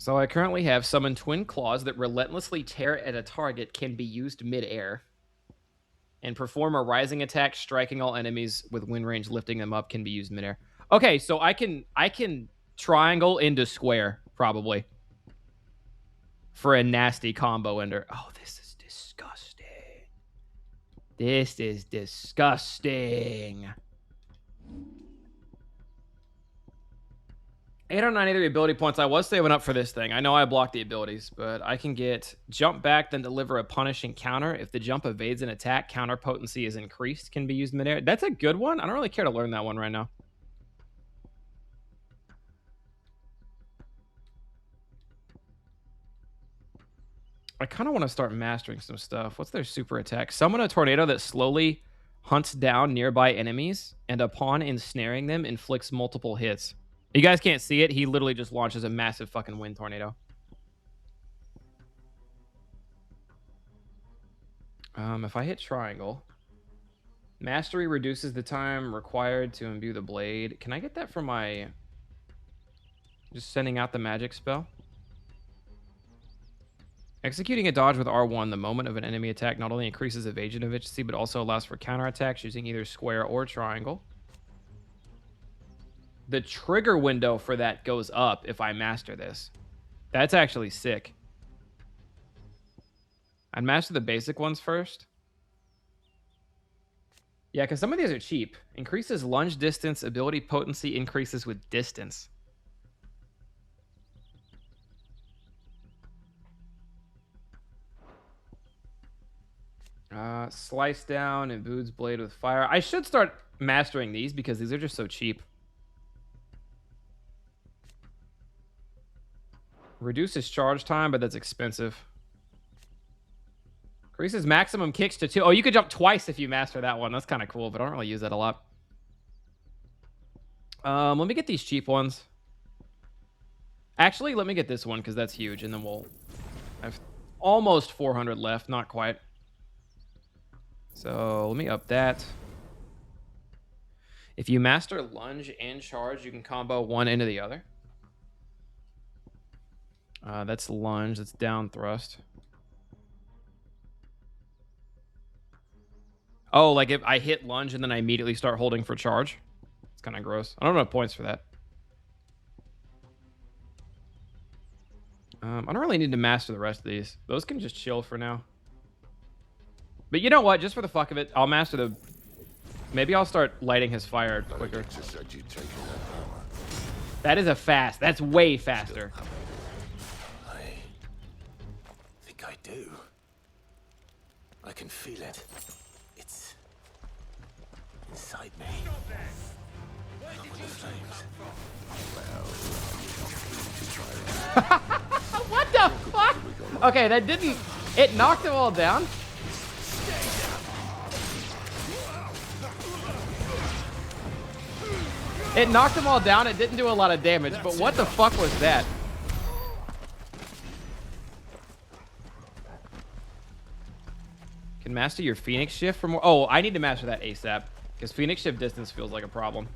So I currently have summon twin claws that relentlessly tear at a target, can be used mid-air, and perform a rising attack, striking all enemies with wind range, lifting them up, can be used mid-air. Okay, so I can triangle into square probably for a nasty combo ender. Oh, this is disgusting. This is disgusting. 893 ability points. I was saving up for this thing. I know I blocked the abilities, but I can get jump back, then deliver a punishing counter. If the jump evades an attack, counter potency is increased, can be used midair. That's a good one. I don't really care to learn that one right now. I kind of want to start mastering some stuff. What's their super attack? Summon a tornado that slowly hunts down nearby enemies, and upon ensnaring them, inflicts multiple hits. You guys can't see it. He literally just launches a massive fucking wind tornado. If I hit triangle, mastery reduces the time required to imbue the blade. Can I get that from my... just sending out the magic spell? Executing a dodge with R1 the moment of an enemy attack not only increases evasion efficiency, but also allows for counterattacks using either square or triangle. The trigger window for that goes up if I master this. That's actually sick. I'd master the basic ones first. Yeah, because some of these are cheap. Increases lunge distance. Ability potency increases with distance. Slice down, imbues blade with fire. I should start mastering these because these are just so cheap. Reduces charge time, but that's expensive. Increases maximum kicks to 2. Oh, you could jump twice if you master that one. That's kind of cool, but I don't really use that a lot. Let me get these cheap ones. Actually, let me get this one because that's huge, and then we'll have almost 400 left. Not quite. So let me up that. If you master lunge and charge, you can combo one into the other. That's lunge. That's down thrust. Oh, like if I hit lunge and then I immediately start holding for charge. It's kind of gross. I don't have points for that. I don't really need to master the rest of these. Those can just chill for now. But you know what? Just for the fuck of it, I'll master the... Maybe I'll start lighting his fire quicker. That is a fast. That's way faster. I think I do. I can feel it. It's inside me. Not with the flames. What the fuck? Okay, that didn't... It knocked them all down? It knocked them all down. It didn't do a lot of damage, but what the fuck was that? Can master your Phoenix Shift for more... Oh, I need to master that ASAP, because Phoenix Shift distance feels like a problem.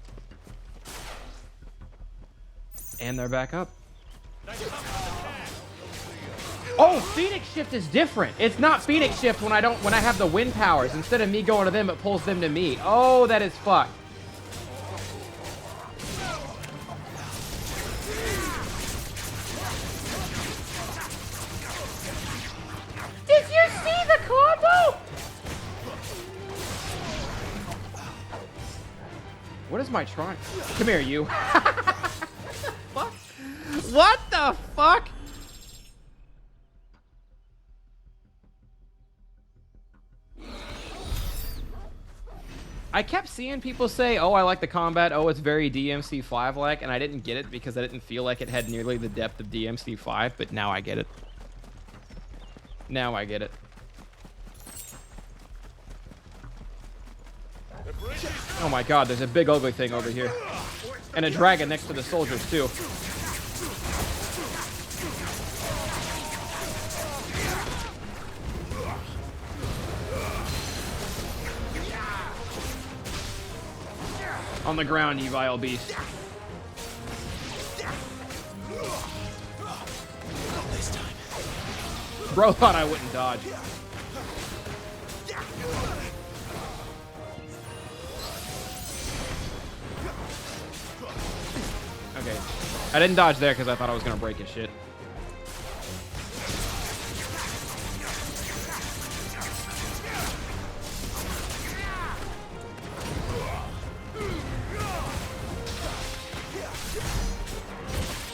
And they're back up. Oh, Phoenix Shift is different. It's not Phoenix Shift when I have the wind powers. Instead of me going to them, it pulls them to me. Oh, that is fucked. Did you see the combo? What is my trying? Come here, you. Fuck. What the fuck? I kept seeing people say, oh, I like the combat. Oh, it's very DMC5-like. And I didn't get it because I didn't feel like it had nearly the depth of DMC5. But now I get it. Now I get it. Oh my god, there's a big ugly thing over here. And a dragon next to the soldiers, too. On the ground, you vile beast. Bro thought I wouldn't dodge. Okay. I didn't dodge there because I thought I was going to break his shit.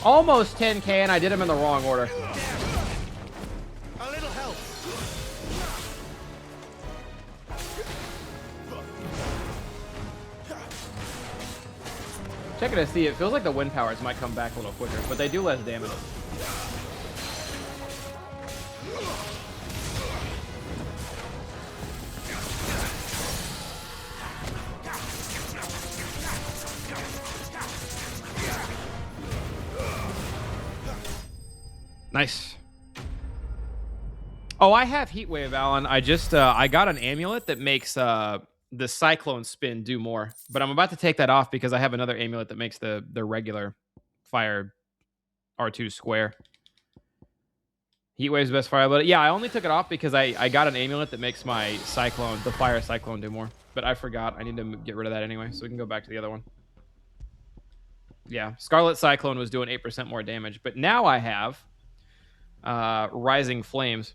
Almost 10k, and I did him in the wrong order. A little help. Checking to see, it feels like the wind powers might come back a little quicker, but they do less damage. Nice. Oh, I have Heat Wave, Alan. I just I got an amulet that makes the cyclone spin do more, but I'm about to take that off because I have another amulet that makes the regular fire R2 square. Heat Wave's best fire ability. Yeah, I only took it off because I got an amulet that makes my cyclone, the fire cyclone, do more. But I forgot. I need to get rid of that anyway, so we can go back to the other one. Yeah, Scarlet Cyclone was doing 8% more damage, but now I have Rising Flames.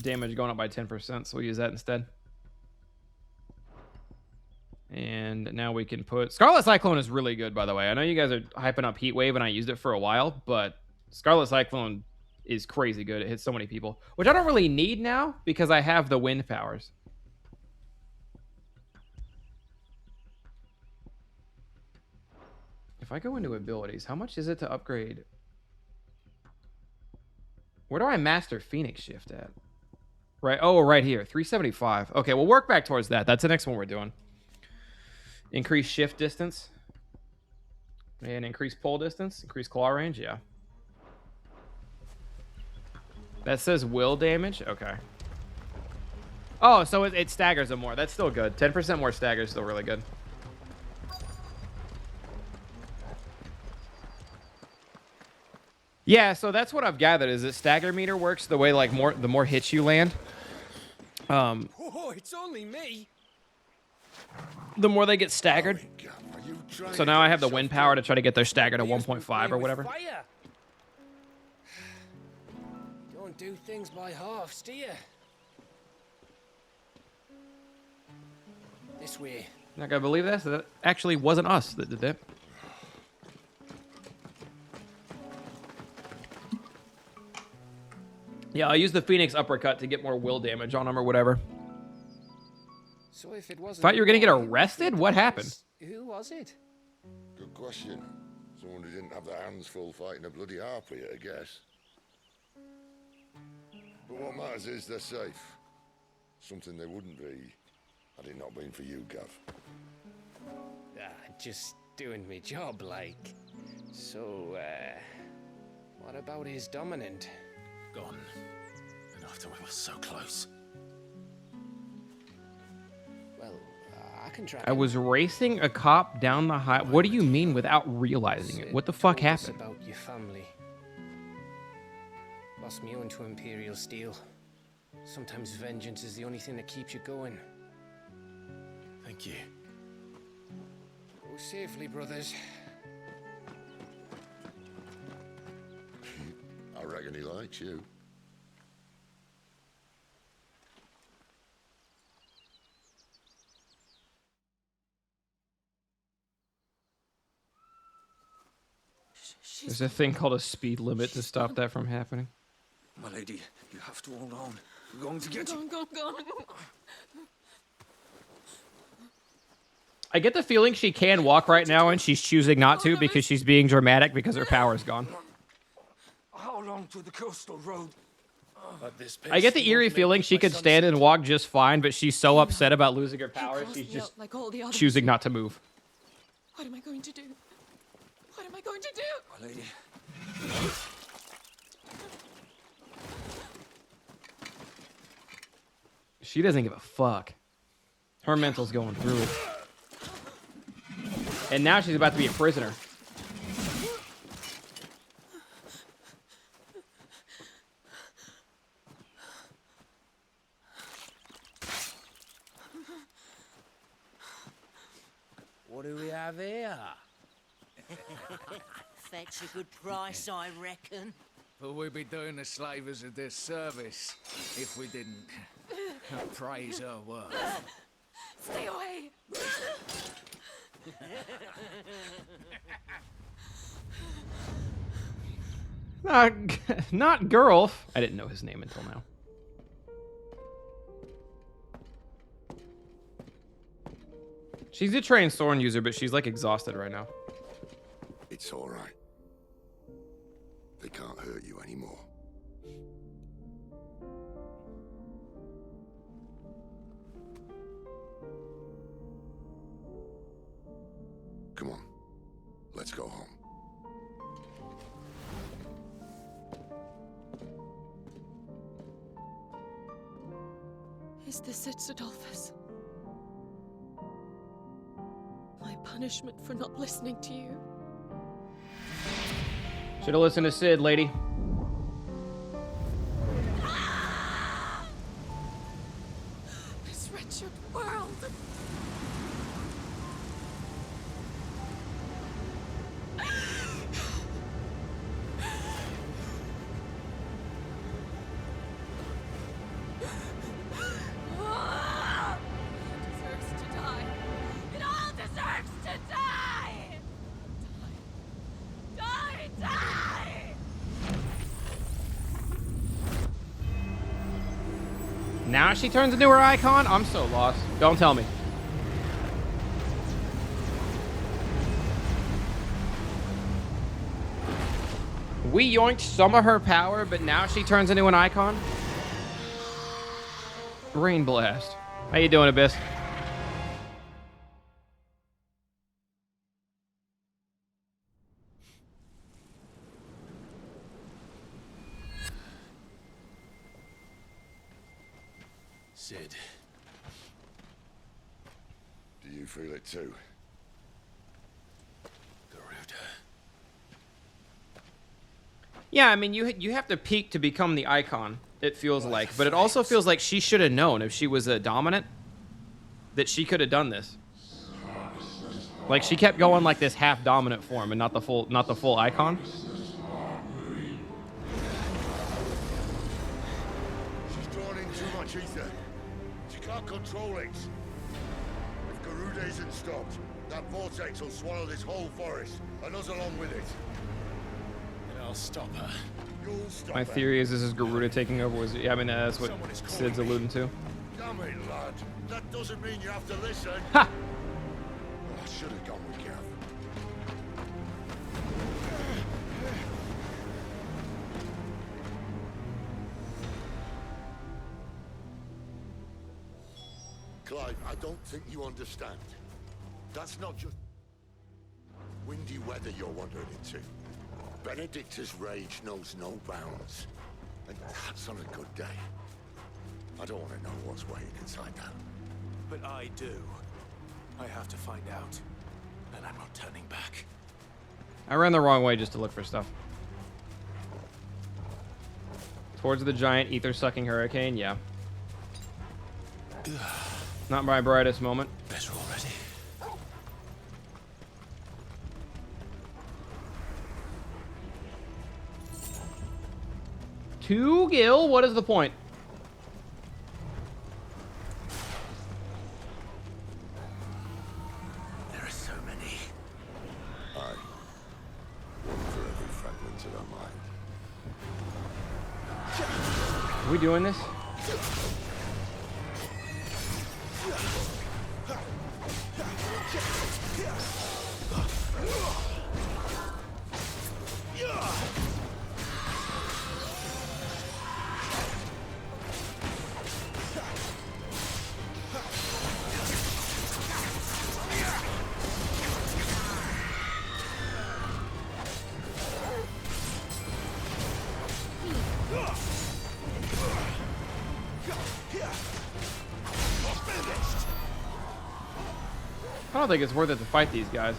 Damage going up by 10%, so we'll use that instead. And now we can put... Scarlet Cyclone is really good, by the way. I know you guys are hyping up Heat Wave, and I used it for a while, but Scarlet Cyclone is crazy good. It hits so many people, which I don't really need now because I have the wind powers. If I go into abilities, how much is it to upgrade? Where do I master Phoenix Shift at? Right. Oh, right here. 375. Okay, we'll work back towards that. That's the next one we're doing. Increase shift distance. And increase pull distance. Increase claw range. Yeah. That says will damage. Okay. Oh, so it staggers them more. That's still good. 10% more stagger is still really good. Yeah, so that's what I've gathered is that stagger meter works the way like the more hits you land. Oh, it's only me. The more they get staggered. So now I have the wind power to try to get their stagger to 1.5 or whatever. Don't do things by halves, do you? This way. Not gonna believe this. That actually wasn't us that did that. Yeah, I'll use the Phoenix Uppercut to get more will damage on him or whatever. So if it wasn't... Thought you were gonna get arrested? What happened? Who was it? Good question. Someone who didn't have their hands full fighting a bloody harpy, I guess. But what matters is they're safe. Something they wouldn't be had it not been for you, Gav. Just doing my job, like. So, what about his dominant? Gone. And after we were so close. Well, I can track I was racing a cop down the high. What do you mean without realizing it? What the fuck happened? About your family. Lost me onto Imperial Steel. Sometimes vengeance is the only thing that keeps you going. Thank you. Go safely, brothers. I reckon he likes you. There's a thing called a speed limit to stop that from happening. My lady, you have to hold on. We're going to get you. Go. I get the feeling she can walk right now and she's choosing not to because she's being dramatic because her power's gone. Hold on to the coastal road. I get the eerie feeling she could stand and walk just fine, but she's so upset about losing her power, she's just like all the others. choosing not to move. What am I going to do? What am I going to do? My lady. She doesn't give a fuck. Her mental's going through it. And now she's about to be a prisoner. What do we have here? Fetch a good price, I reckon. But we'd be doing the slavers a disservice if we didn't praise her work. Stay away! Not girl. I didn't know his name until now. She's a trained Thorn user, but she's like exhausted right now. It's all right. They can't hurt you anymore. Come on. Let's go home. Is this it, Adolphus? My punishment for not listening to you? Should have listened to Sid, lady. This wretched world! Deserves to die. It all deserves to die! Die! Die! Now she turns into her icon? I'm so lost. Don't tell me. We yoinked some of her power, but now she turns into an icon? Brain blast. How you doing, Abyss? Sid. Do you feel it too? Garuda. Yeah, I mean, you have to peak to become the icon, it feels like. But it also feels like she should have known if she was a dominant that she could have done this. Like, she kept going like this half dominant form and not the full icon. She's drawn in too much ether. She can't control it. If Garuda isn't stopped, that vortex will swallow this whole forest, and us along with it. And I'll stop her. You'll stop My her. theory is this is Garuda taking over. Yeah, I mean, that's what Sid's alluding to. Damn it, lad. That doesn't mean you have to listen. Ha! I should have gone with Gav. Clive, I don't think you understand. That's not just windy weather you're wandering into. Benedicta's rage knows no bounds. And that's on a good day. I don't want to know what's waiting inside that. But I do. I have to find out. And I'm not turning back. I ran the wrong way just to look for stuff. Towards the giant ether-sucking hurricane, yeah. Not my brightest moment. Better already. Two Gil? What is the point? There are so many. Aye. One for every fragment of our mind. Are we doing this? I don't think it's worth it to fight these guys.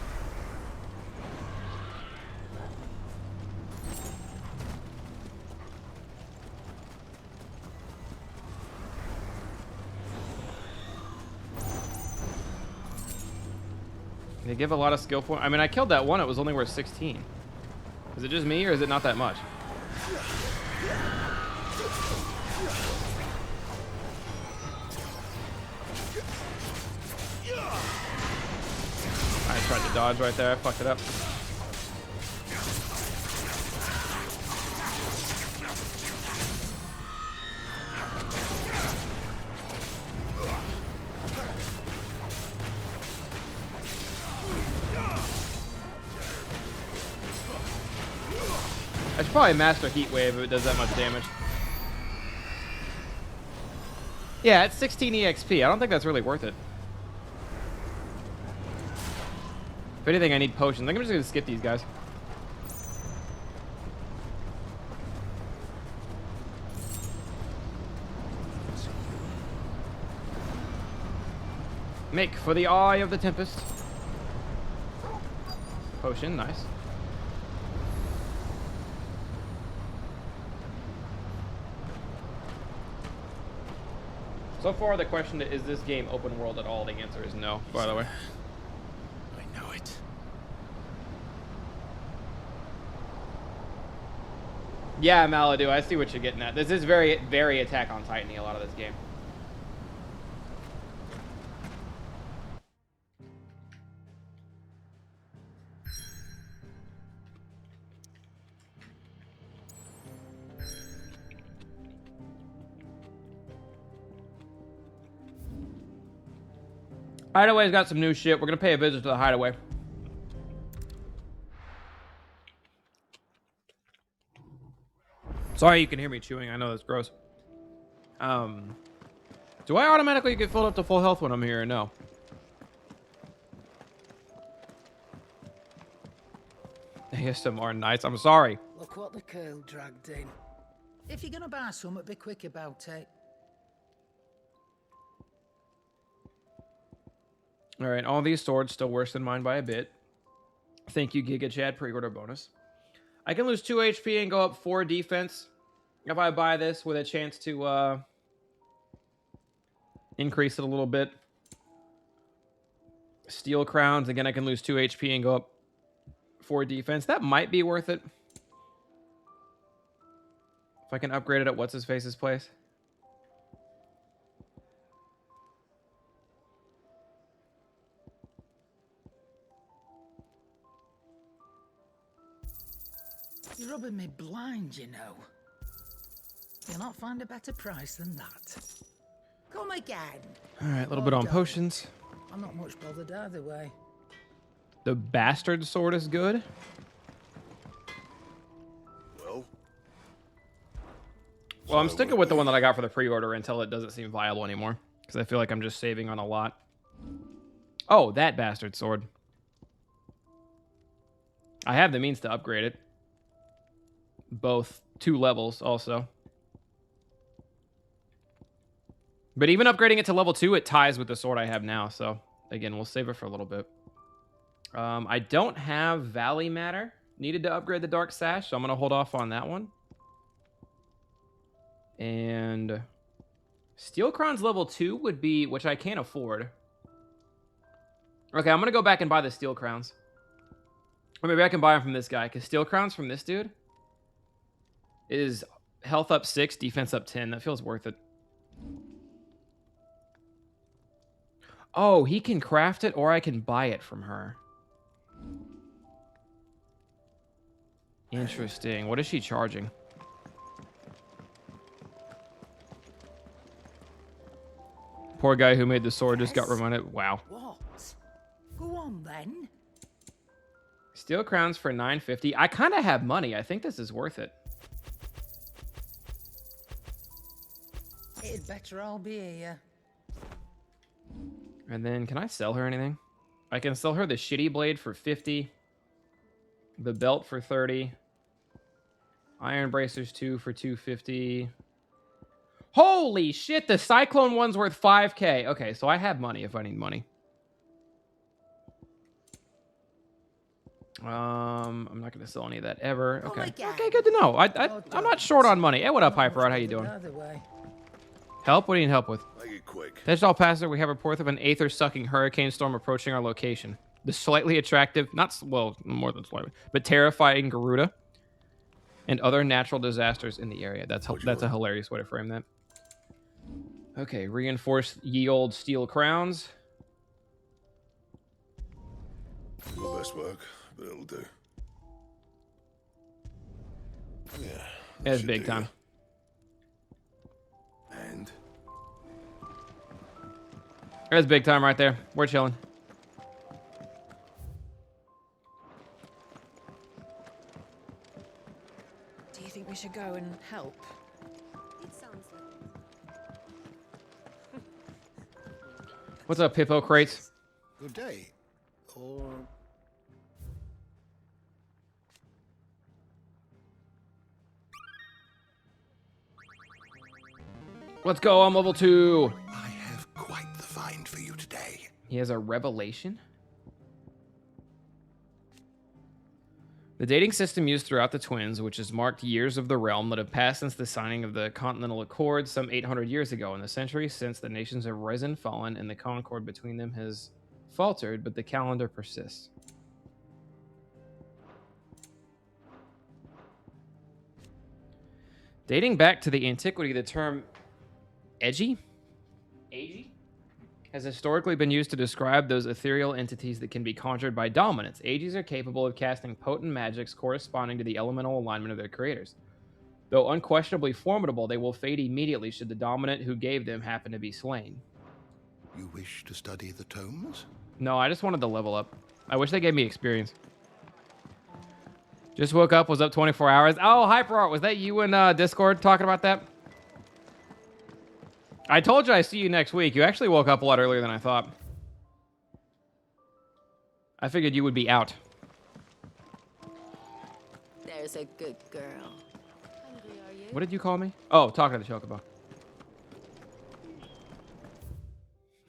They give a lot of skill points. I mean, I killed that one. It was only worth 16. Is it just me, or is it not that much? I tried to dodge right there. I fucked it up. I should probably master Heat Wave if it does that much damage. Yeah, it's 16 EXP. I don't think that's really worth it. If anything, I need potions. I think I'm just going to skip these guys. Make for the Eye of the Tempest. Potion, nice. So far, the question is this game open world at all? The answer is no, by the way. I know it. Yeah, Maladu, I see what you're getting at. This is very, very Attack on Titan-y, a lot of this game. Hideaway's got some new shit. We're gonna pay a visit to the Hideaway. Sorry you can hear me chewing. I know that's gross. Do I automatically get filled up to full health when I'm here or no? ASMR nice. I'm sorry. Look what the curl dragged in. If you're gonna buy something, be quick about it. All right, all these swords still worse than mine by a bit. Thank you, Giga Chad, pre-order bonus. I can lose 2 HP and go up 4 defense if I buy this with a chance to increase it a little bit. Steel crowns, again, I can lose 2 HP and go up 4 defense. That might be worth it. If I can upgrade it at what's-his-face's place. You're rubbing me blind, you know. You'll not find a better price than that. Come again. All right, a little bit on potions. I'm not much bothered either way. The bastard sword is good. Well, I'm sticking with the one that I got for the pre-order until it doesn't seem viable anymore. Because I feel like I'm just saving on a lot. Oh, that bastard sword. I have the means to upgrade it. Both 2 levels also. But even upgrading it to level 2, it ties with the sword I have now. So, again, we'll save it for a little bit. I don't have Valley Matter needed to upgrade the Dark Sash, so I'm going to hold off on that one. And Steel Crown's level 2 would be, which I can't afford. Okay, I'm going to go back and buy the Steel Crowns. Or maybe I can buy them from this guy, because Steel Crowns from this dude is health up 6, defense up 10. That feels worth it. Oh, he can craft it, or I can buy it from her. Interesting. What is she charging? Poor guy who made the sword just got reminded. Wow. What? Go on then. Steel crowns for 950. I kind of have money. I think this is worth it. It'd better all be here. And then, can I sell her anything? I can sell her the shitty blade for 50. The belt for 30. Iron bracers 2 for 250. Holy shit, the Cyclone one's worth 5k. Okay, so I have money if I need money. I'm not going to sell any of that ever. Okay. Okay, good to know. I'm not short on money. Hey, what up, Hyper? How you doing? Help? What do you need help with? Make it quick. Digital Passer, we have a report of an Aether-sucking hurricane storm approaching our location. The slightly attractive, well, more than slightly, but terrifying Garuda and other natural disasters in the area. That's a hilarious way to frame that. Okay, reinforce ye old steel crowns. Your best work, but it'll do. Yeah. That's big time. And That's big time right there. We're chilling. Do you think we should go and help? It sounds like What's up, Pippo Crates? good day. Or Let's go. I'm level 2. I have quite the find for you today. He has a revelation. The dating system used throughout the Twins, which has marked years of the realm that have passed since the signing of the Continental Accord some 800 years ago. In the centuries since, the nations have risen, fallen, and the concord between them has faltered, but the calendar persists. Dating back to the antiquity, the term agi has historically been used to describe those ethereal entities that can be conjured by dominants. Agis are capable of casting potent magics corresponding to the elemental alignment of their creators. Though unquestionably formidable, they will fade immediately should the dominant who gave them happen to be slain. You wish to study the tomes? No, I just wanted to level up. I wish they gave me experience. Just woke up, was up 24 hours. Oh, HyperArt, was that you in Discord talking about that? I told you I see you next week. You actually woke up a lot earlier than I thought. I figured you would be out. there's a good girl. Hungry, are you? What did you call me? Oh, talking to the chocobo.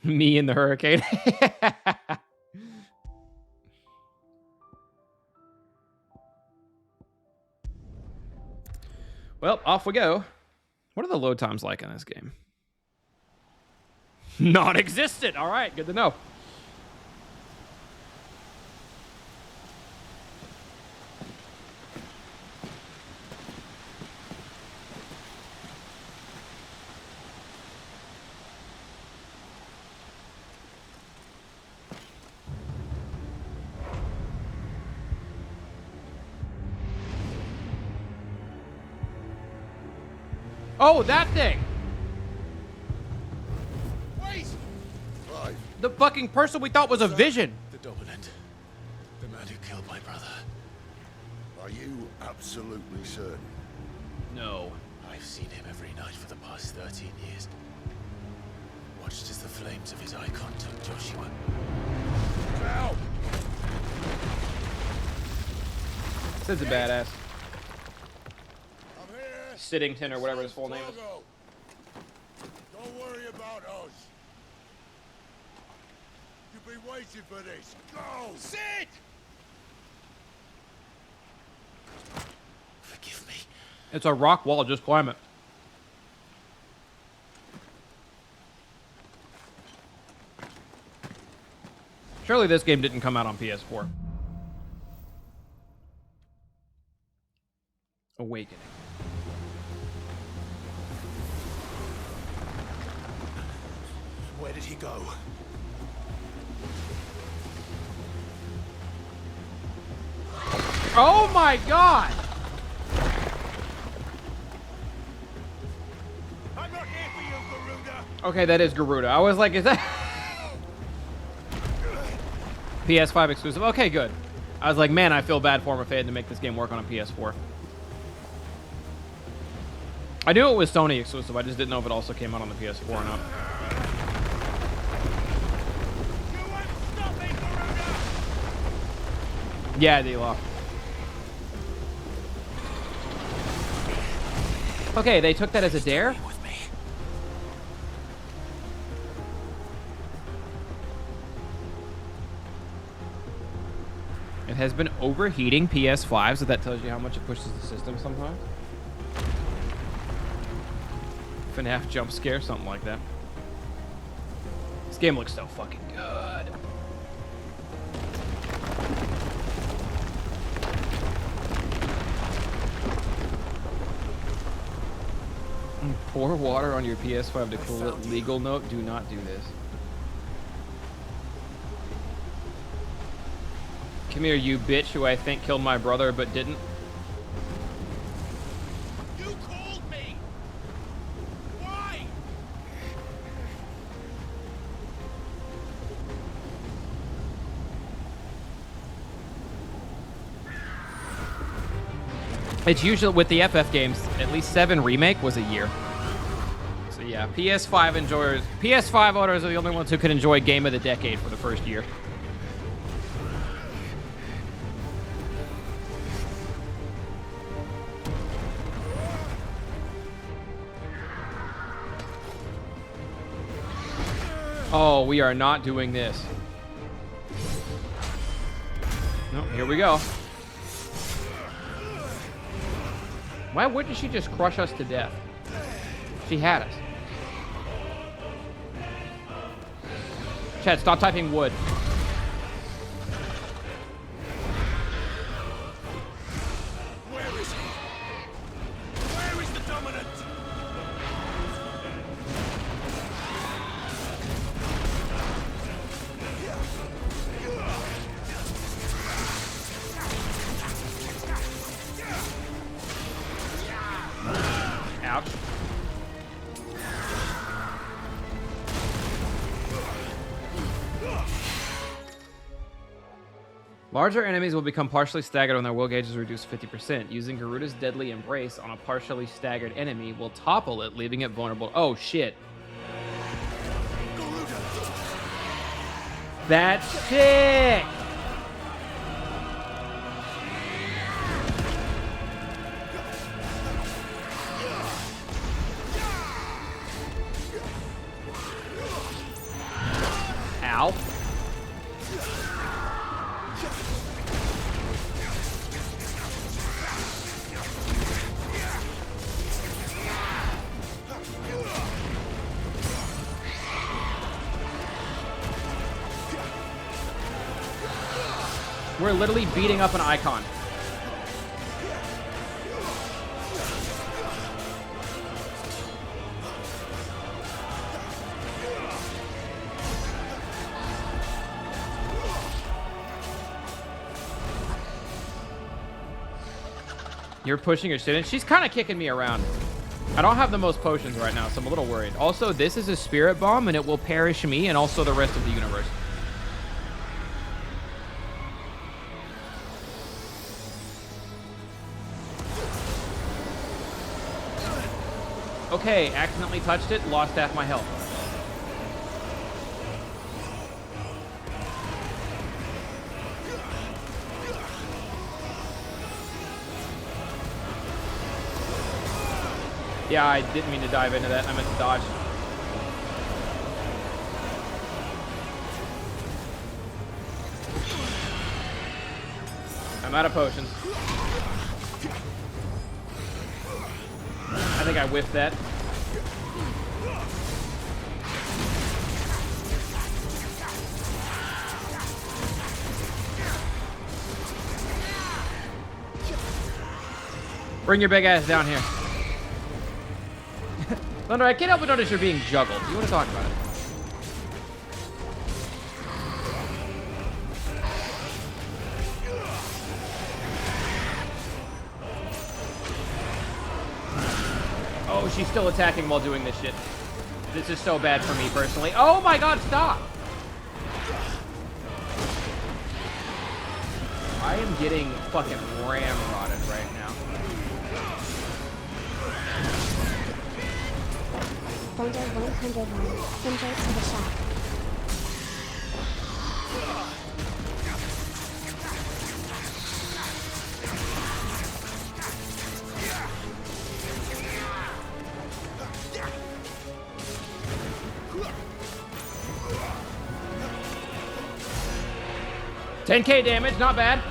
Me and the hurricane. Well, off we go. What are the load times like in this game? Non-existent. All right, good to know. Oh, that thing! Wait! Clive, The fucking person we thought was a vision. The dominant. The man who killed my brother. are you absolutely certain? No. I've seen him every night for the past 13 years. Watched as the flames of his icon took Joshua. Now! Sid's a badass. I'm here! Siddington or whatever his full name is. Drago. Don't worry about us. You've been waiting for this. Go! Sid! Forgive me. It's a rock wall, just climb it. Surely this game didn't come out on PS4. Awakening. Where did he go? Oh my god! I'm not here for you, Garuda! Okay, that is Garuda. I was like, is that... PS5 exclusive. Okay, good. I was like, man, I feel bad for him if they had to make this game work on a PS4. I knew it was Sony exclusive. I just didn't know if it also came out on the PS4 or not. You ain't stopping, Garuda! Yeah, D-Law. Okay, they took that as a dare? With me. It has been overheating PS5, so that tells you how much it pushes the system sometimes. FNAF jump scare, something like that. This game looks so fucking good. Pour water on your PS5 to cool it. Legal note, do not do this. Come here, you bitch who I think killed my brother but didn't. You called me! Why? It's usually, with the FF games, at least 7 remake was a year. So yeah, PS5 enjoyers, PS5 owners are the only ones who can enjoy Game of the Decade for the first year. Oh, we are not doing this. No, here we go. Why wouldn't she just crush us to death? She had us. Chad, stop typing wood. Where is he? Where is the dominant? Ouch. Larger enemies will become partially staggered when their will gauge is reduced 50%. Using Garuda's deadly embrace on a partially staggered enemy will topple it, leaving it vulnerable. Oh, shit. That's sick! Ow. We're literally beating up an icon. You're pushing your shit in. She's kind of kicking me around. I don't have the most potions right now, so I'm a little worried. Also, this is a spirit bomb, and it will perish me and also the rest of the universe. Okay, accidentally touched it, lost half my health. Yeah, I didn't mean to dive into that. I meant to dodge. I'm out of potions. I think I whiffed that. Bring your big ass down here. Thunder, I can't help but notice you're being juggled. Do you want to talk about it? Oh, she's still attacking while doing this shit. This is so bad for me personally. Oh my god, stop! I am getting fucking ramrodded right now. Thunder 101. Thunder to the shop. $10K damage, not bad.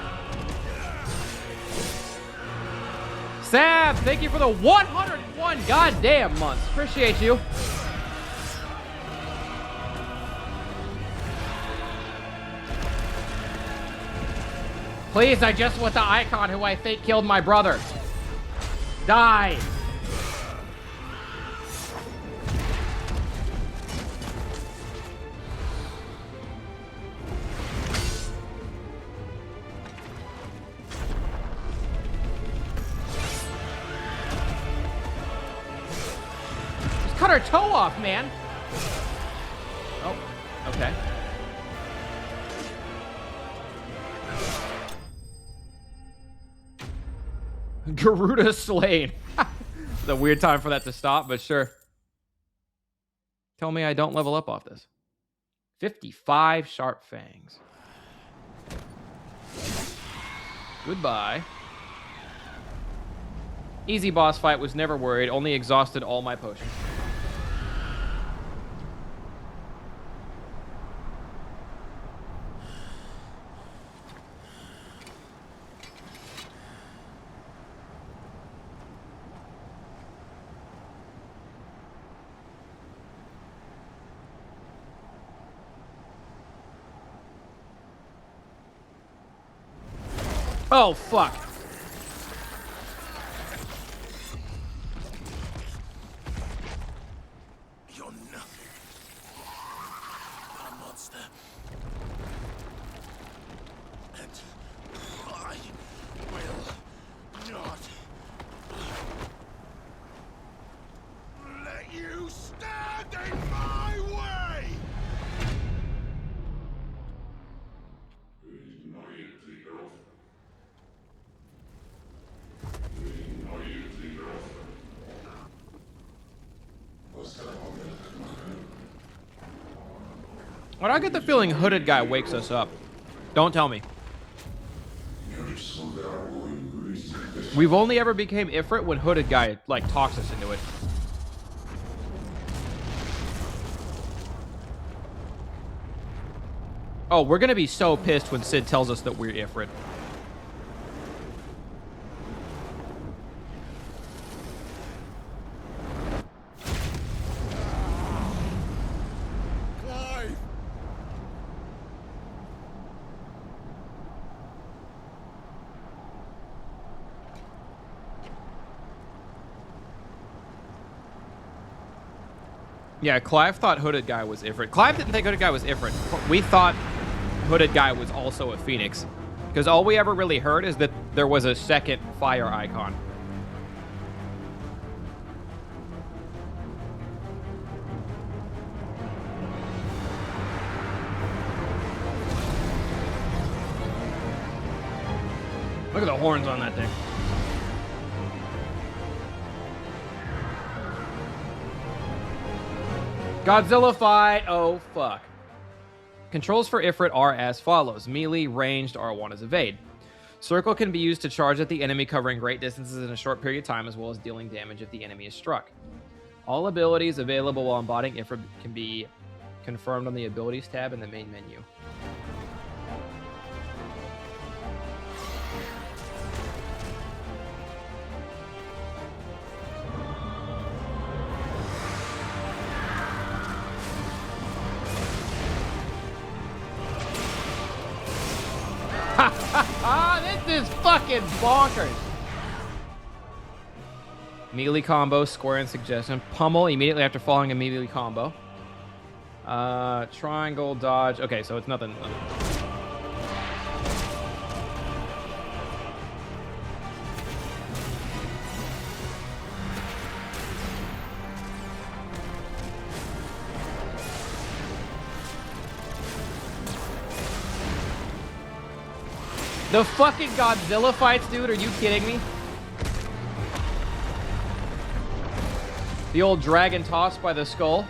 Sab, thank you for the 101 goddamn months. Appreciate you. Please, I just want the icon who I think killed my brother. Die. her toe off, man. Oh, okay. Garuda slain. It's a weird time for that to stop, but sure. Tell me I don't level up off this. 55 sharp fangs. Goodbye. Easy boss fight, was never worried. Only exhausted all my potions. Oh, fuck. You're nothing. A monster. And I will not let you stand in my way! When I get the feeling hooded guy wakes us up. Don't tell me. We've only ever became Ifrit when hooded guy, like, talks us into it. Oh, we're gonna be so pissed when Sid tells us that we're Ifrit. Yeah, Clive thought hooded guy was Ifrit. Clive didn't think hooded guy was Ifrit. We thought hooded guy was also a phoenix. Because all we ever really heard is that there was a second fire icon. Look at the horns on that thing. Godzilla fight. Oh, fuck. Controls for Ifrit are as follows. Melee, ranged, R1 is evade. Circle can be used to charge at the enemy, covering great distances in a short period of time, as well as dealing damage if the enemy is struck. All abilities available while embodying Ifrit can be confirmed on the Abilities tab in the main menu. This is fucking bonkers. Melee combo, square and suggestion. Pummel immediately after falling, a melee combo. Triangle, dodge. Okay, so it's nothing. The fucking Godzilla fights, dude? Are you kidding me? The old dragon toss by the skull.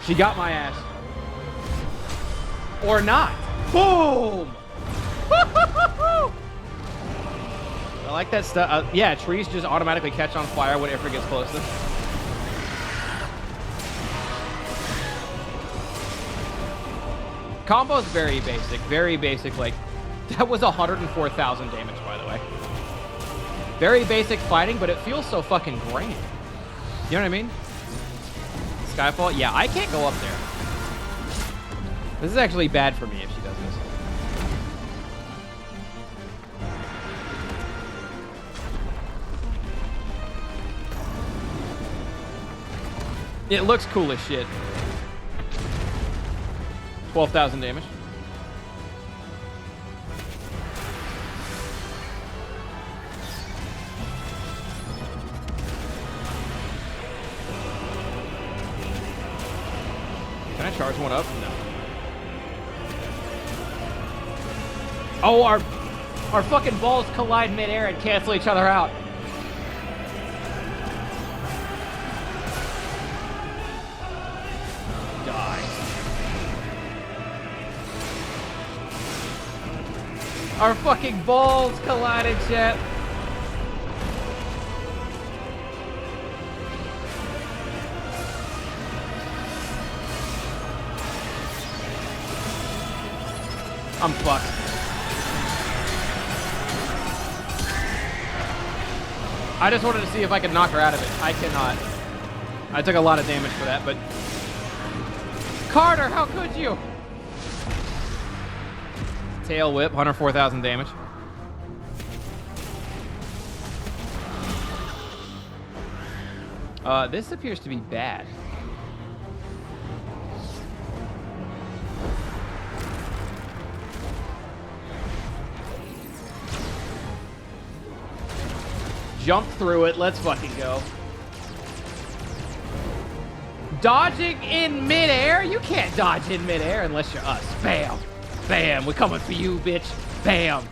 She got my ass. Or not. Boom! I like that stuff. Yeah, trees just automatically catch on fire when Ifrit gets close to them. Combo's very basic, like, that was 104,000 damage, by the way. Very basic fighting, but it feels so fucking grand. You know what I mean? Skyfall? Yeah, I can't go up there. This is actually bad for me if she does this. It looks cool as shit. 12,000 damage. Can I charge one up? No. Oh, our fucking balls collide midair and cancel each other out. Die. Our fucking balls collided, chat. I'm fucked. I just wanted to see if I could knock her out of it. I cannot. I took a lot of damage for that, but... Carter, how could you? Tail whip, 104,000 damage. This appears to be bad. Jump through it. Let's fucking go. Dodging in midair? You can't dodge in midair unless you're us. Bam. Bam. We're coming for you, bitch. Bam.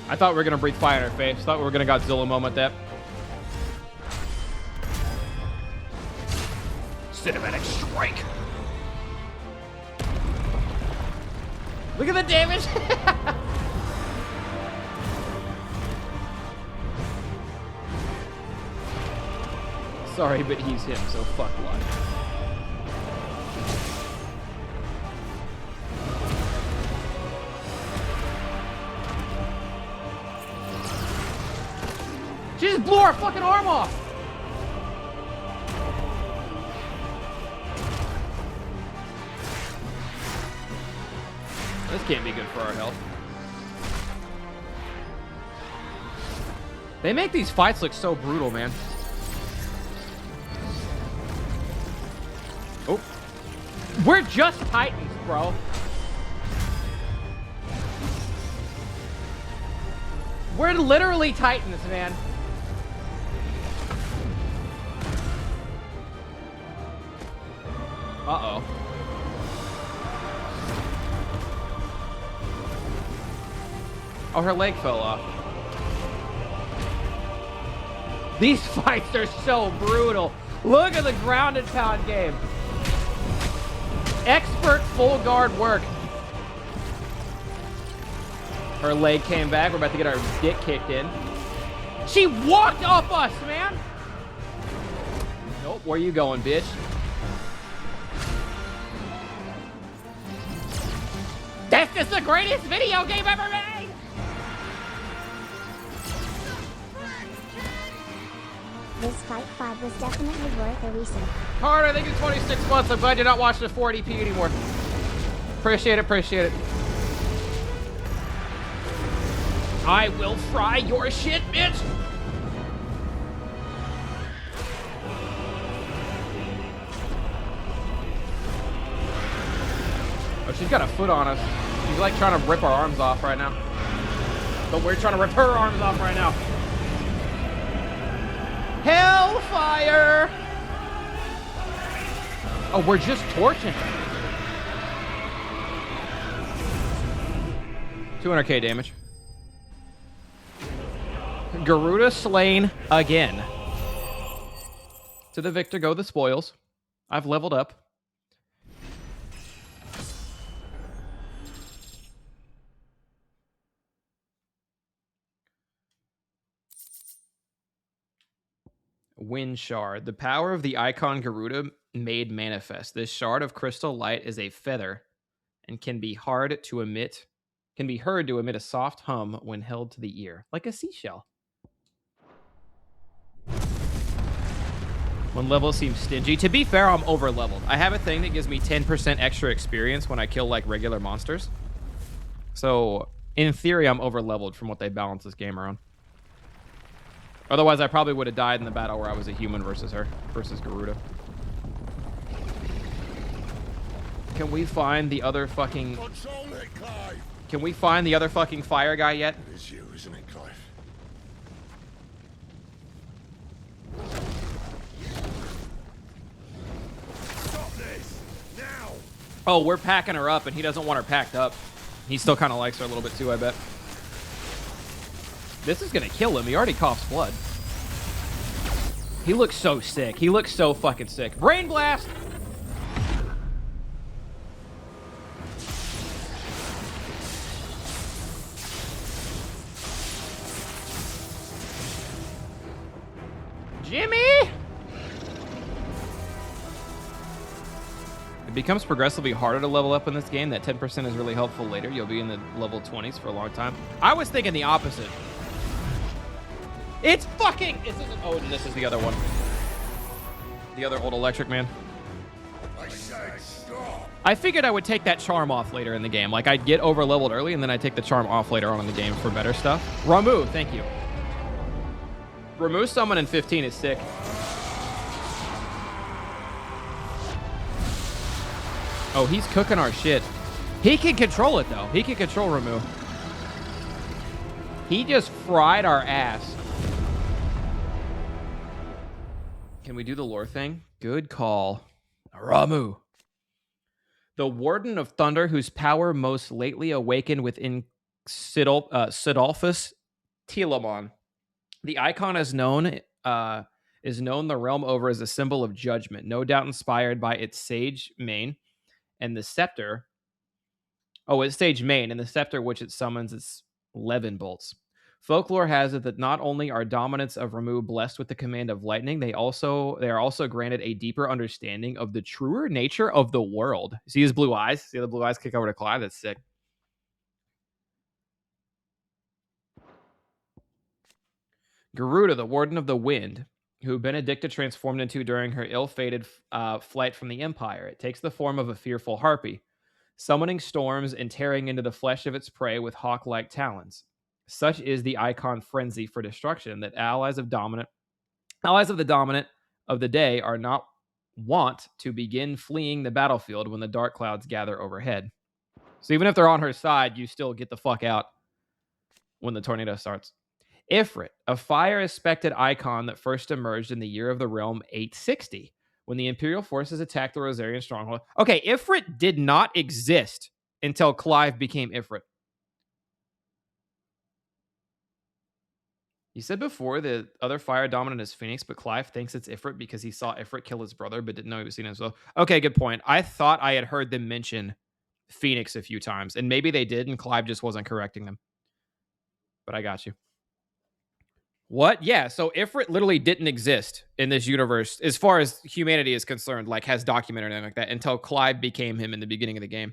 I thought we were going to breathe fire in her face. Thought we were going to Godzilla moment that. Cinematic strike. Look at the damage. Sorry, but he's him, so fuck life. She just blew our fucking arm off. This can't be good for our health. They make these fights look so brutal, man. Oh. We're just Titans, bro. We're literally Titans, man. Uh-oh. Oh, her leg fell off. These fights are so brutal. Look at the ground and pound game. Expert full guard work. Her leg came back. We're about to get our dick kicked in. She walked up us, man. Nope, where you going, bitch? This is the greatest video game ever made! This Fight 5 was definitely worth a reason. Carter, thank you 26 months. I'm glad you're not watching the 480p anymore. Appreciate it, appreciate it. I will fry your shit, bitch! Oh, she's got a foot on us. She's like trying to rip our arms off right now. But we're trying to rip her arms off right now. Hellfire! Oh, we're just torching her. 200k damage. Garuda slain again. To the victor go the spoils. I've leveled up. Wind shard. The power of the icon Garuda made manifest. This shard of crystal light is a feather and can be heard to emit a soft hum when held to the ear, like a seashell. When levels seem stingy. To be fair, I'm over leveled. I have a thing that gives me 10% extra experience when I kill like regular monsters. So in theory, I'm over leveled from what they balance this game around. Otherwise, I probably would have died in the battle where I was a human versus Garuda. Can we find the other fucking... Can we find the other fucking fire guy yet? It is you, isn't it, Clive? Oh, we're packing her up, and he doesn't want her packed up. He still kind of likes her a little bit too, I bet. This is going to kill him. He already coughs blood. He looks so sick. He looks so fucking sick. Brain blast! Jimmy! It becomes progressively harder to level up in this game. That 10% is really helpful later. You'll be in the level 20s for a long time. I was thinking the opposite. It's fucking... Oh, and this is the other one. The other old electric man. I said stop. I figured I would take that charm off later in the game. Like, I'd get over-leveled early, and then I'd take the charm off later on in the game for better stuff. Ramu, thank you. Ramu summon in 15 is sick. Oh, he's cooking our shit. He can control it, though. He can control Ramu. He just fried our ass. Can we do the lore thing? Good call. Ramu. The Warden of Thunder, whose power most lately awakened within Sidolphus Telamon. The icon is known the realm over as a symbol of judgment, no doubt inspired by its sage mane and the scepter. Oh, its sage mane and the scepter which it summons its 11 bolts. Folklore has it that not only are dominants of Ramu blessed with the command of lightning, they are also granted a deeper understanding of the truer nature of the world. See his blue eyes? See the blue eyes kick over to Clive? That's sick. Garuda, the Warden of the Wind, who Benedicta transformed into during her ill-fated flight from the Empire. It takes the form of a fearful harpy, summoning storms and tearing into the flesh of its prey with hawk-like talons. Such is the icon frenzy for destruction that allies of the dominant of the day are not wont to begin fleeing the battlefield when the dark clouds gather overhead. So even if they're on her side, you still get the fuck out when the tornado starts. Ifrit, a fire-aspected icon that first emerged in the year of the realm 860, when the Imperial forces attacked the Rosarian stronghold. Okay, Ifrit did not exist until Clive became Ifrit. You said before the other fire dominant is Phoenix, but Clive thinks it's Ifrit because he saw Ifrit kill his brother, but didn't know he was seen as well. Okay, good point. I thought I had heard them mention Phoenix a few times, and maybe they did, and Clive just wasn't correcting them. But I got you. What? Yeah, so Ifrit literally didn't exist in this universe, as far as humanity is concerned, like has documented anything like that, until Clive became him in the beginning of the game,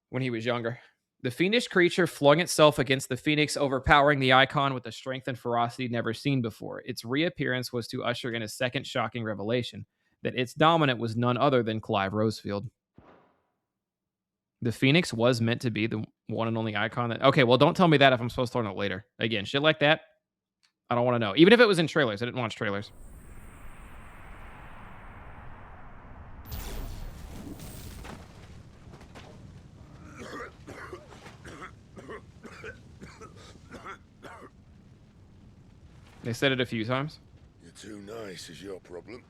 when he was younger. The fiendish creature flung itself against the Phoenix, overpowering the icon with a strength and ferocity never seen before. Its reappearance was to usher in a second shocking revelation, that its dominant was none other than Clive Rosefield. The Phoenix was meant to be the one and only icon that... Okay, well, don't tell me that if I'm supposed to learn it later. Again, shit like that, I don't want to know. Even if it was in trailers. I didn't watch trailers. They said it a few times. You're too nice is your problem.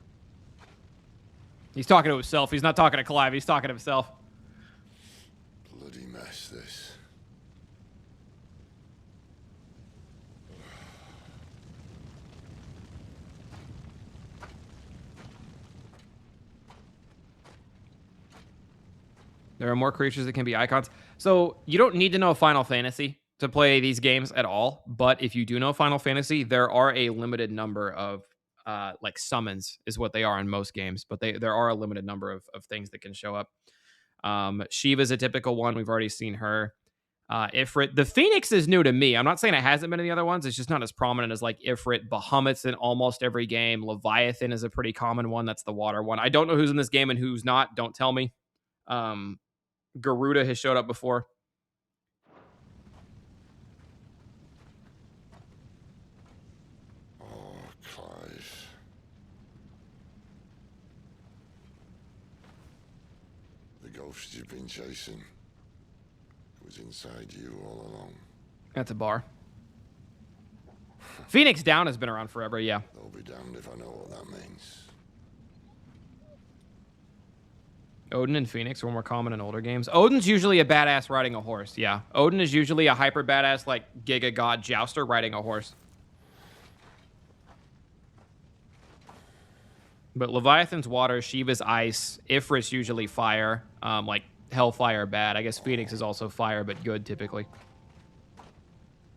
He's talking to himself. He's not talking to Clive. He's talking to himself. Bloody mess, this. There are more creatures that can be icons. So you don't need to know Final Fantasy to play these games at all. But if you do know Final Fantasy, there are a limited number of like summons is what they are in most games. But there are a limited number of things that can show up. Shiva's a typical one. We've already seen her. Ifrit. The Phoenix is new to me. I'm not saying it hasn't been in the other ones. It's just not as prominent as like Ifrit. Bahamut's in almost every game. Leviathan is a pretty common one. That's the water one. I don't know who's in this game and who's not. Don't tell me. Garuda has showed up before. Oh, Clive. The ghost you've been chasing was inside you all along. That's a bar. Phoenix Down has been around forever, yeah. I'll be damned if I know what that means. Odin and Phoenix were more common in older games. Odin's usually a badass riding a horse, yeah. Odin is usually a hyper badass, like, Giga God jouster riding a horse. But Leviathan's water, Shiva's ice, Ifrit's usually fire, like Hellfire bad. I guess Phoenix is also fire, but good typically.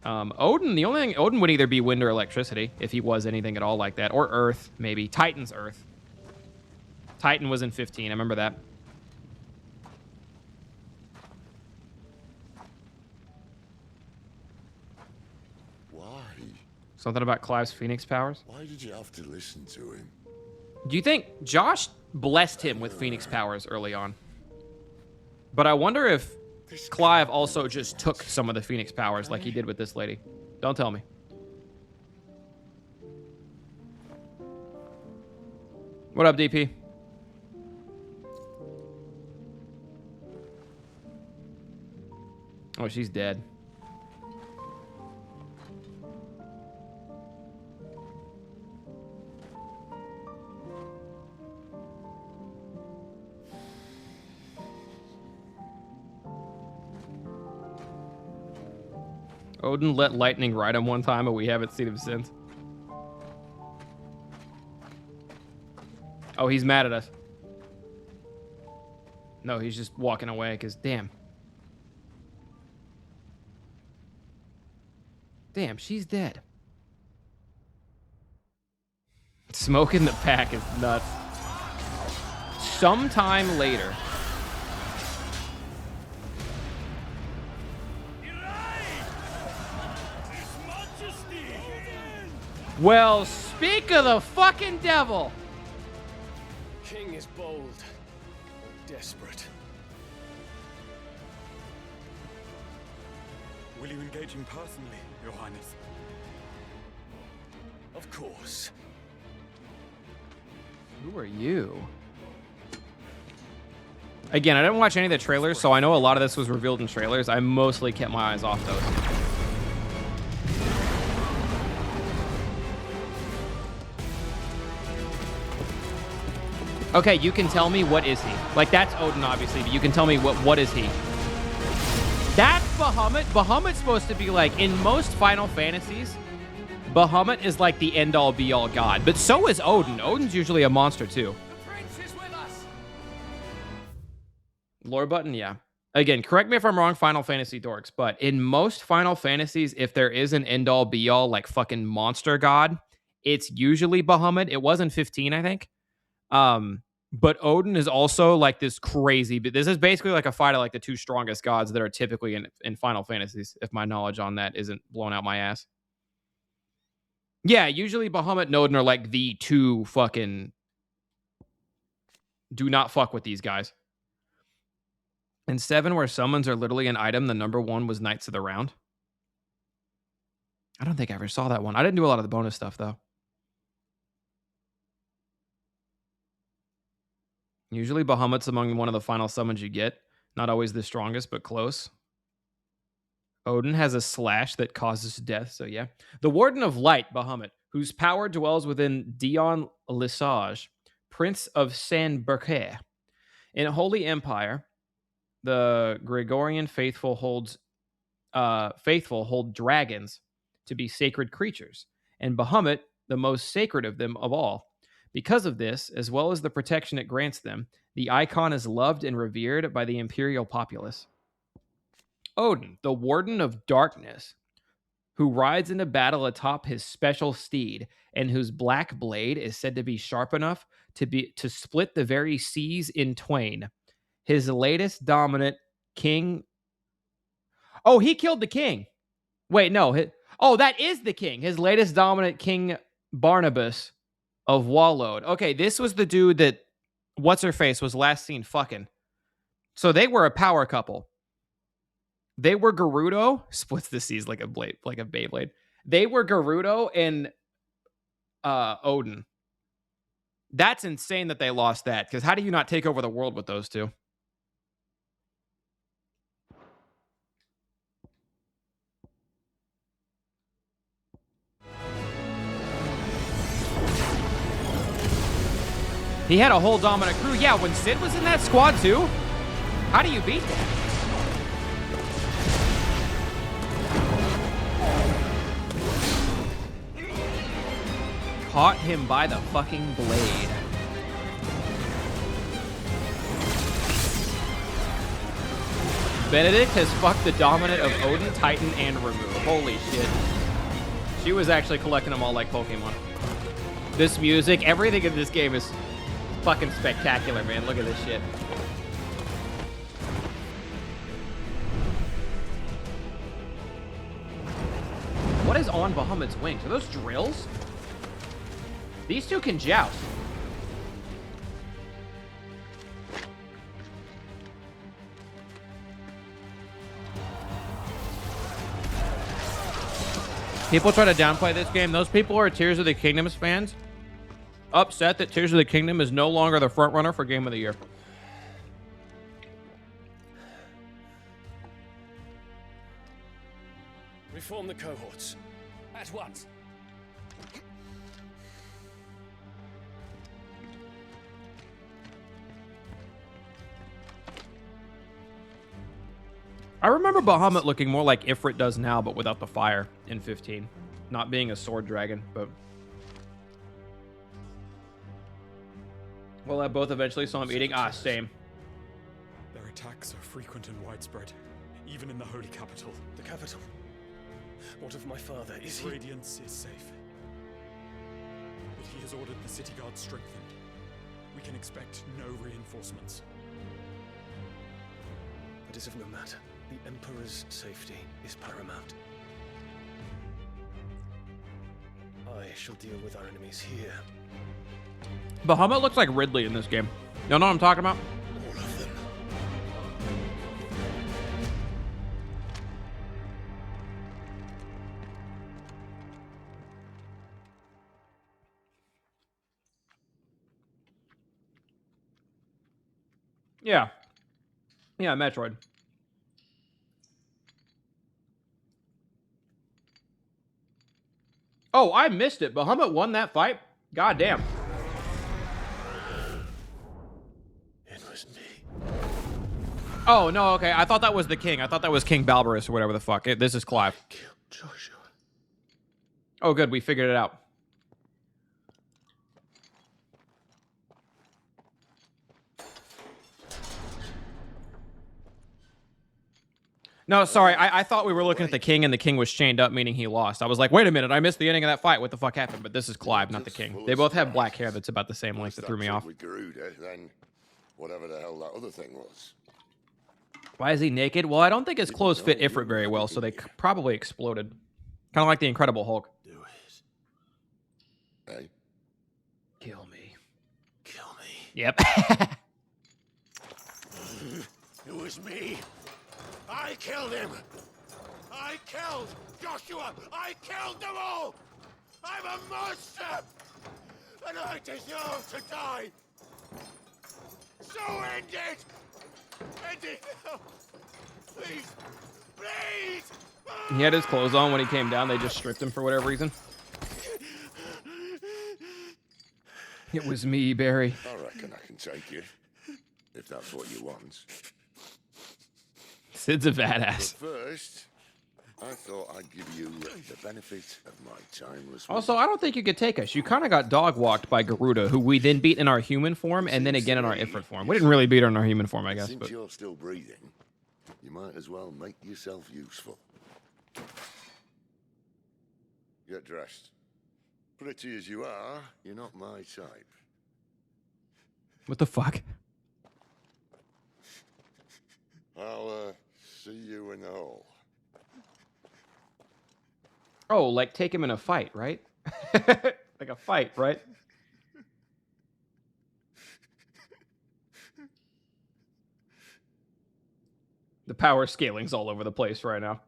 Odin, the only thing, Odin would either be wind or electricity, if he was anything at all like that. Or earth, maybe. Titan's earth. Titan was in 15, I remember that. Why? Something about Clive's Phoenix powers? Why did you have to listen to him? Do you think Josh blessed him with Phoenix powers early on? But I wonder if Clive also just took some of the Phoenix powers like he did with this lady. Don't tell me. What up, DP? Oh, she's dead. Odin let lightning ride him one time, but we haven't seen him since. Oh, he's mad at us. No, he's just walking away, because damn. Damn, she's dead. Smoking the pack is nuts. Sometime later. Well, speak of the fucking devil. King is bold or desperate. Will you engage him personally, Your Highness? Of course. Who are you? Again, I didn't watch any of the trailers, so I know a lot of this was revealed in trailers. I mostly kept my eyes off those. Okay, you can tell me what is he. Like, that's Odin, obviously, but you can tell me what is he. That's Bahamut. Bahamut's supposed to be like, in most Final Fantasies, Bahamut is like the end-all, be-all god. But so is Odin. Odin's usually a monster, too. The prince is with us. Lore button, yeah. Again, correct me if I'm wrong, Final Fantasy dorks, but in most Final Fantasies, if there is an end-all, be-all, like fucking monster god, it's usually Bahamut. It was in 15, I think. But Odin is also like this crazy, but this is basically like a fight of like the two strongest gods that are typically in Final Fantasies, if my knowledge on that isn't blown out my ass. Yeah, usually Bahamut and Odin are like the two fucking... Do not fuck with these guys. In 7, where summons are literally an item, the number 1 was Knights of the Round. I don't think I ever saw that one. I didn't do a lot of the bonus stuff, though. Usually Bahamut's among one of the final summons you get. Not always the strongest, but close. Odin has a slash that causes death, so yeah. The Warden of Light, Bahamut, whose power dwells within Dion Lesage, Prince of Saint-Bercaire. In Holy Empire, the Gregorian faithful hold dragons to be sacred creatures, and Bahamut, the most sacred of them of all. Because of this, as well as the protection it grants them, the icon is loved and revered by the imperial populace. Odin, the Warden of Darkness, who rides into battle atop his special steed, and whose black blade is said to be sharp enough to split the very seas in twain. His latest dominant king... Oh, he killed the king. Wait, no. That is the king. His latest dominant King Barnabas of Wallowed. Okay, this was the dude that what's-her-face was last seen fucking. So they were a power couple. They were Garuda, splits the seas like a blade, like a Beyblade. They were Garuda and Odin. That's insane that they lost that, because how do you not take over the world with those two? He had a whole dominant crew. Yeah, when Sid was in that squad too. How do you beat that? Caught him by the fucking blade. Benedict has fucked the dominant of Odin, Titan, and Remove. Holy shit. She was actually collecting them all like Pokemon. This music, everything in this game is fucking spectacular, man. Look at this shit. What is on Bahamut's wings? Are those drills? These two can joust. People try to downplay this game. Those people are Tears of the Kingdom's fans. Upset that Tears of the Kingdom is no longer the front runner for Game of the Year. Reform the cohorts. At once. I remember Bahamut looking more like Ifrit does now, but without the fire in 15. Not being a sword dragon, but... Well, I both eventually saw him eating. Ah, same. Their attacks are frequent and widespread, even in the holy capital. The capital? What of my father? Is he... Radiance is safe. But he has ordered the city guard strengthened. We can expect no reinforcements. That is of no matter. The Emperor's safety is paramount. I shall deal with our enemies here. Bahamut looks like Ridley in this game. You know what I'm talking about? All of them. Yeah. Yeah, Metroid. Oh, I missed it. Bahamut won that fight? God damn. It was me. Oh, no, okay. I thought that was the king. I thought that was King Balberus or whatever the fuck. This is Clive. Killed Joshua. Oh, good. We figured it out. No, sorry. I thought we were looking at the king and the king was chained up, meaning he lost. I was like, wait a minute. I missed the ending of that fight. What the fuck happened? But this is Clive, not the king. They both have black hair that's about the same length. That threw me off. With Garuda, then whatever the hell that other thing was. Why is he naked? Well, I don't think his clothes fit Ifrit very well, so they probably exploded. Kind of like the Incredible Hulk. Do it. Hey? Kill me. Kill me. Yep. It was me. I killed him. I killed Joshua. I killed them all. I'm a monster. And I deserve to die. So end it. End it now. Please. Please. He had his clothes on when he came down. They just stripped him for whatever reason. It was me, Barry. I reckon I can take you. If that's what you want. Sid's a badass. But first, I thought I'd give you the benefit of my timeless. Also, I don't think you could take us. You kind of got dog-walked by Garuda, who we then beat in our human form and then again in our Ifrit form. We didn't really beat her in our human form, I guess. Since But... you're still breathing, you might as well make yourself useful. Get dressed. Pretty as you are, you're not my type. What the fuck? I'll see you in the hall. Oh, like take him in a fight, right? Like a fight, right? The power scaling's all over the place right now.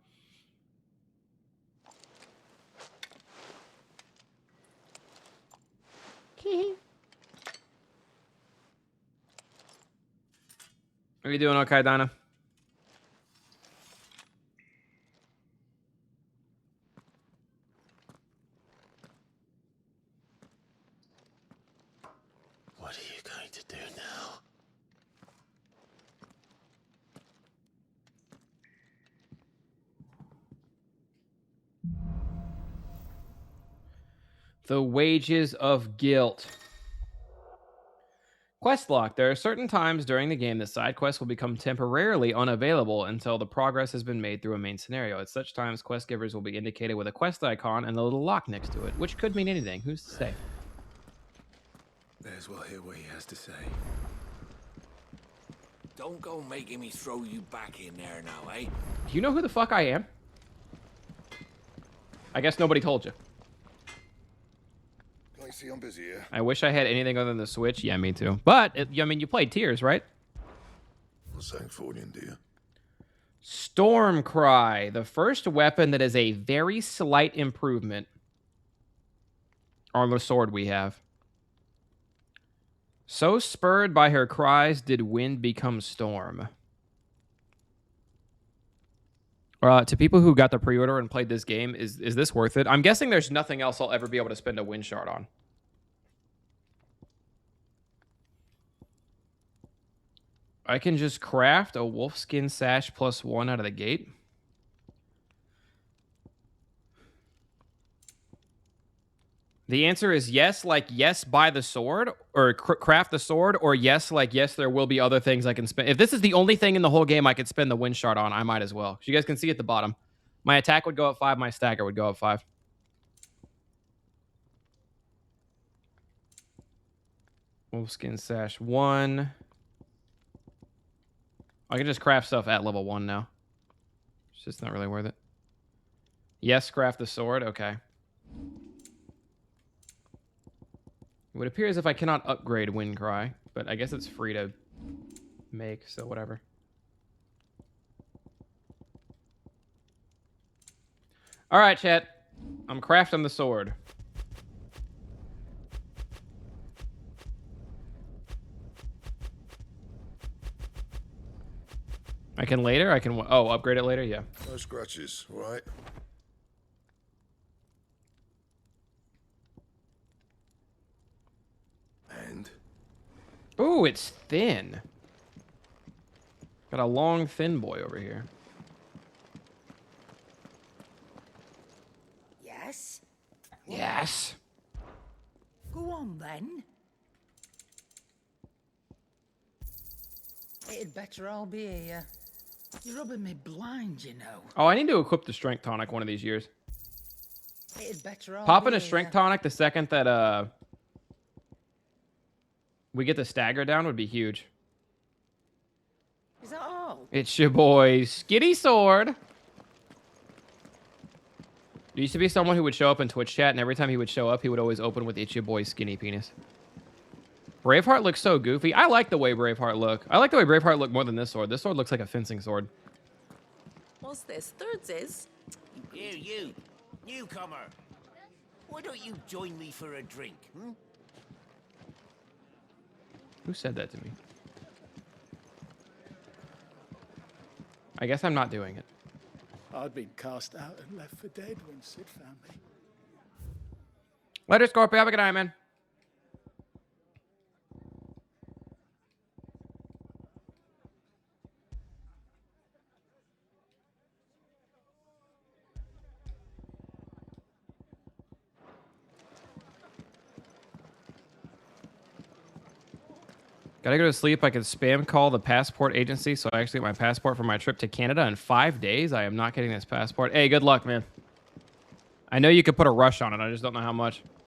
Are you doing okay, Dinah? What are you going do now? The wages of guilt. Quest lock. There are certain times during the game that side quests will become temporarily unavailable until the progress has been made through a main scenario. At such times, quest givers will be indicated with a quest icon and a little lock next to it, which could mean anything. Who's to say? May as well hear what he has to say. Don't go making me throw you back in there now, eh? Do you know who the fuck I am? I guess nobody told you. I see I'm busy here. I wish I had anything other than the Switch. Yeah, me too. But, I mean, you played Tears, right? What's that for you, dear? Storm Cry. The first weapon that is a very slight improvement on the sword we have. So spurred by her cries did wind become storm. To people who got the pre-order and played this game, is this worth it? I'm guessing there's nothing else I'll ever be able to spend a wind shard on. I can just craft a wolfskin sash +1 out of the gate. The answer is yes, like yes, buy the sword, or craft the sword, or yes, like yes, there will be other things I can spend. If this is the only thing in the whole game I could spend the wind shard on, I might as well. You guys can see at the bottom. My attack would go up 5, my stagger would go up 5. Wolfskin sash 1. I can just craft stuff at level 1 now. It's just not really worth it. Yes, craft the sword. Okay. It would appear as if I cannot upgrade Wind Cry, but I guess it's free to make, so whatever. All right, chat. I'm crafting the sword. I can later? I can... Oh, upgrade it later? Yeah. No scratches, all right? And? Ooh, it's thin. Got a long, thin boy over here. Yes? Yes. Go on, then. It'd better all be here. You're rubbing me blind, you know. Oh, I need to equip the strength tonic one of these years. It'd better all Popping be a strength here. tonic the second that we get the stagger down would be huge. Is that all? It's your boy Skitty Sword. There used to be someone who would show up in Twitch chat, and every time he would show up, he would always open with "It's your boy Skinny Penis." Braveheart looks so goofy. I like the way Braveheart look. I like the way Braveheart look more than this sword. This sword looks like a fencing sword. What's this? Thirds is? You, newcomer. Why don't you join me for a drink, hmm? Who said that to me? I guess I'm not doing it. I'd been cast out and left for dead when Sid found me. Later, Scorpio. Have a good night, man. Gotta go to sleep. I could spam call the passport agency so I actually get my passport for my trip to Canada in 5 days. I am not getting this passport. Hey, good luck, man. I know you could put a rush on it. I just don't know how much.